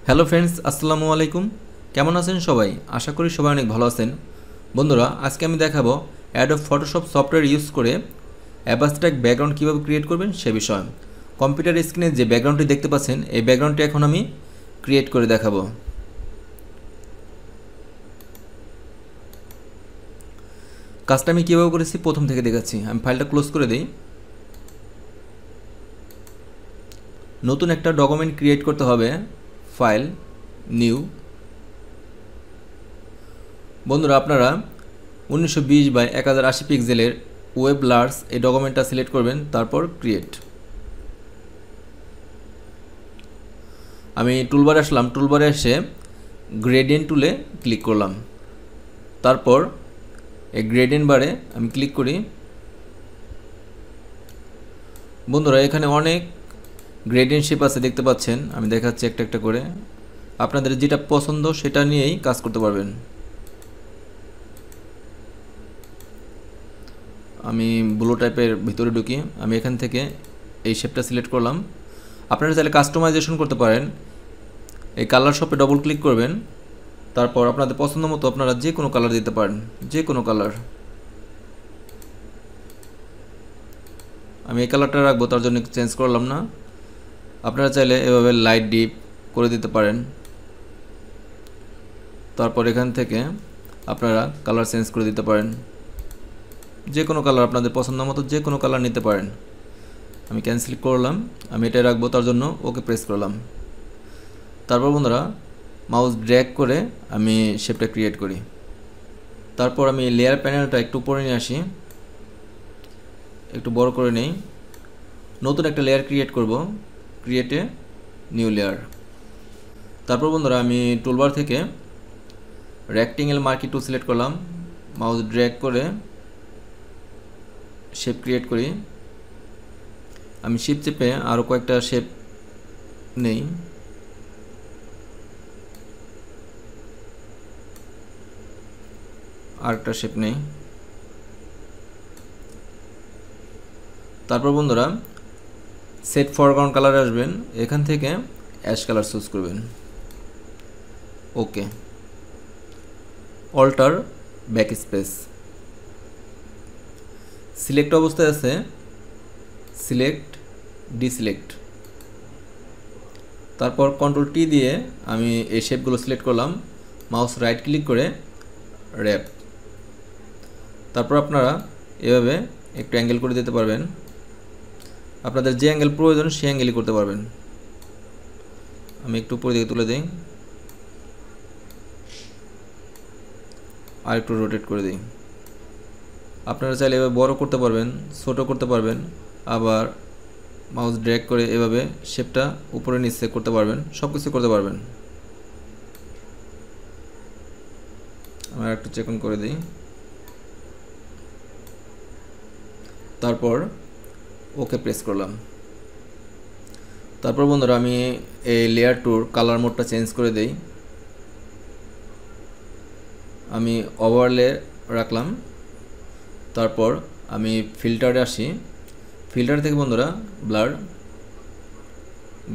Hello friends, আসসালামু আলাইকুম। কেমন আছেন সবাই? আশা করি সবাই অনেক ভালো আছেন। বন্ধুরা, আজকে আমি দেখাবো অ্যাডোব ফটোশপ সফটওয়্যার ইউজ করে অ্যাবস্ট্রাক্ট ব্যাকগ্রাউন্ড কীভাবে ক্রিয়েট করবেন সে বিষয়ে। কম্পিউটার স্ক্রিনে যে ব্যাকগ্রাউন্ডটি দেখতে পাচ্ছেন, এই ব্যাকগ্রাউন্ডটি এখন আমি ক্রিয়েট করে দেখাবো। কাজটা আমি কীভাবে করেছি প্রথম থেকে দেখাচ্ছি। আমি ফাইলটা ক্লোজ করে দিই। নতুন একটা ডকুমেন্ট ক্রিয়েট করতে হবে। File, new. বন্ধুরা, আপনারা 1920x1080 পিক্সেলের ওয়েব লার্জ এই ডকুমেন্টটা সিলেক্ট করবেন, তারপর ক্রিয়েট। আমি টুলবারে আসলাম, টুলবারে এসে গ্রেডিয়েন্ট টুলে ক্লিক করলাম। তারপর এই গ্রেডিয়েন্ট বারে আমি ক্লিক করি। বন্ধুরা, এখানে অনেক গ্রেডিয়েন্ট শেপ আছে, দেখতে পাচ্ছেন। আমি দেখাচ্ছি একটা একটা করে। আপনাদের যেটা পছন্দ সেটা নিয়েই কাজ করতে পারবেন। আমি ব্লু টাইপের ভিতরে ঢুকি। আমি এখান থেকে এই শেপটা সিলেক্ট করলাম। আপনারা চাইলে কাস্টমাইজেশন করতে পারেন। এই কালার শপে ডবল ক্লিক করবেন, তারপর আপনাদের পছন্দ মতো আপনারা যে কোনো কালার দিতে পারেন, যে কোনো কালার। আমি এই কালারটা রাখবো, তার জন্য চেঞ্জ করলাম না। আপনারা চাইলে এভাবে লাইট ডিপ করে দিতে পারেন। তারপর এখান থেকে আপনারা কালার চেঞ্জ করে দিতে পারেন, যে কোনো কালার আপনাদের পছন্দ মতো যে কোনো কালার নিতে পারেন। আমি ক্যান্সেল করলাম। আমি এটাই রাখবো, তার জন্য ওকে প্রেস করলাম। তারপর বন্ধুরা, মাউস ড্র্যাগ করে আমি শেপটা ক্রিয়েট করি। তারপর আমি লেয়ার প্যানেলটা একটু উপরে নিয়ে আসি, একটু বড় করে নেই। নতুন একটা লেয়ার ক্রিয়েট করব, ক্রিয়েটে নিউ লেয়ার। তারপর বন্ধুরা, আমি টুলবার থেকে রেক্টেঙ্গেল মার্কিং টুল সিলেক্ট করলাম, মাউস ড্র্যাগ করে শেপ ক্রিয়েট করি। আমি শিফট চেপে আরও কয়েকটা শেপ নেই। আরেকটা শেপ নেই। তারপর বন্ধুরা, সেট ফরগ্রাউন্ড কালারে আসবেন, এখান থেকে অ্যাশ কালার চুজ করবেন। Okay. Alt back space. Select অবস্থায় আছে, সিলেক্ট, ডিসিলেক্ট। তারপর কন্ট্রোল টি দিয়ে আমি এই শেপগুলো সিলেক্ট করলাম। মাউস রাইট ক্লিক করে র্যাপ। তারপর আপনারা এভাবে একটু অ্যাঙ্গেল করে দিতে পারবেন। আপনাদের যে অ্যাঙ্গেল প্রয়োজন সেই অ্যাঙ্গেলই করতে পারবেন। আমি একটু উপরে দিকে তুলে দিই, আর একটু রোটেট করে দিই। আপনারা চাইলে এভাবে বড় করতে পারবেন, ছোট করতে পারবেন, আবার মাউস ড্র্যাগ করে এভাবে শেপটা উপরে নিচে করতে পারবেন, সব কিছু করতে পারবেন। আমরা একটু চেক অন করে দিই। তারপর ওকে প্রেস করলাম। তারপর বন্ধুরা, আমি এই লেয়ার টুর কালার মোডটা চেঞ্জ করে দেই। আমি ওভারলে রাখলাম। তারপর আমি ফিল্টারে আসি। ফিল্টার থেকে বন্ধুরা ব্লার,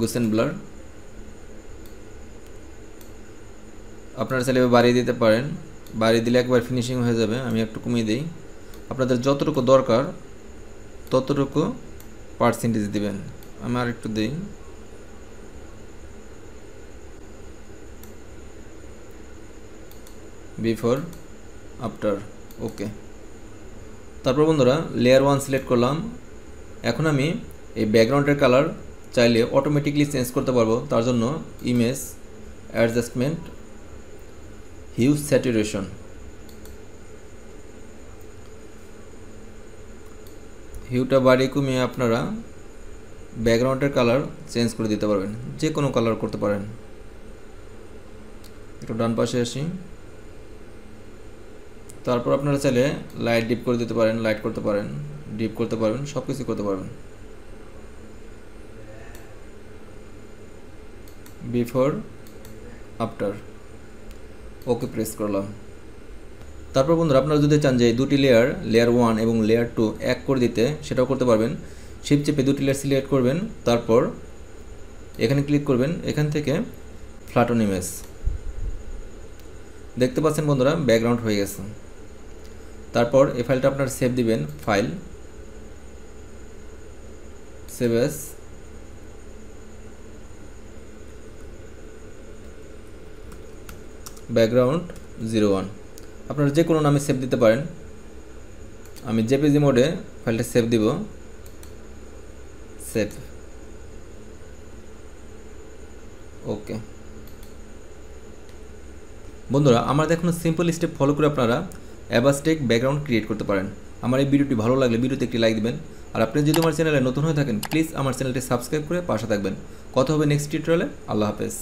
গোসেন ব্লার। আপনারা চাইলে বাড়িয়ে দিতে পারেন, বাড়িয়ে দিলে একবার ফিনিশিং হয়ে যাবে। আমি একটু কমিয়ে দিই। আপনাদের যতটুকু দরকার ততটুকু পার্সেন্টেজ দিবেন। আমি আর একটু দিই। Before, after. ওকে। তারপর বন্ধুরা, লেয়ার 1 সিলেক্ট করলাম। এখন আমি এই ব্যাকগ্রাউন্ডের কালার চাইলে অটোমেটিকলি চেঞ্জ করতে পারবো। তার জন্য ইমেজ, অ্যাডজাস্টমেন্ট, হিউ, স্যাচুরেশন। হিউটা বাড়িয়ে কমিয়ে আপনারা ব্যাকগ্রাউন্ডের কালার চেঞ্জ করে দিতে পারবেন, যে কোনো কালার করতে পারেন। একটু ডান পাশে আসি। তারপর আপনারা চাইলে লাইট ডিপ করে দিতে পারেন, লাইট করতে পারেন, ডিপ করতে পারবেন, সব কিছু করতে পারবেন। Before, after. ওকে প্রেস করলাম। তারপর বন্ধুরা, আপনারা যদি চান যে দুটি লেয়ার, লেয়ার 1 এবং লেয়ার 2 এক করে দিতে, সেটাও করতে পারবেন। শিফট চেপে দুটি লেয়ার সিলেক্ট করবেন, তারপর এখানে ক্লিক করবেন। এখান থেকে ফ্ল্যাটন ইমেজ। দেখতে পাচ্ছেন বন্ধুরা ব্যাকগ্রাউন্ড হয়ে গেছে। তারপর এই ফাইলটা আপনারা সেভ দিবেন, ফাইল সেভ এস ব্যাকগ্রাউন্ড 01। আপনারা যে কোনো নামে সেভ দিতে পারেন। আমি জেপিজি মোডে ফাইলটা সেভ দিব, সেভ, ওকে। বন্ধুরা আমার দেখানো সিম্পল স্টেপ ফলো করে আপনারা অ্যাবাস্টেক ব্যাকগ্রাউন্ড ক্রিয়েট করতে পারেন। আমার এই ভিডিওটি ভালো লাগলে ভিডিওতে একটি লাইক দিবেন, আর আপনি যদি আমার চ্যানেলে নতুন হয়ে থাকেন প্লিজ আমার চ্যানেলটি সাবস্ক্রাইব করে পাশে থাকবেন। কথা হবে নেক্সট টিউটোরিয়ালে। আল্লাহ হাফেজ।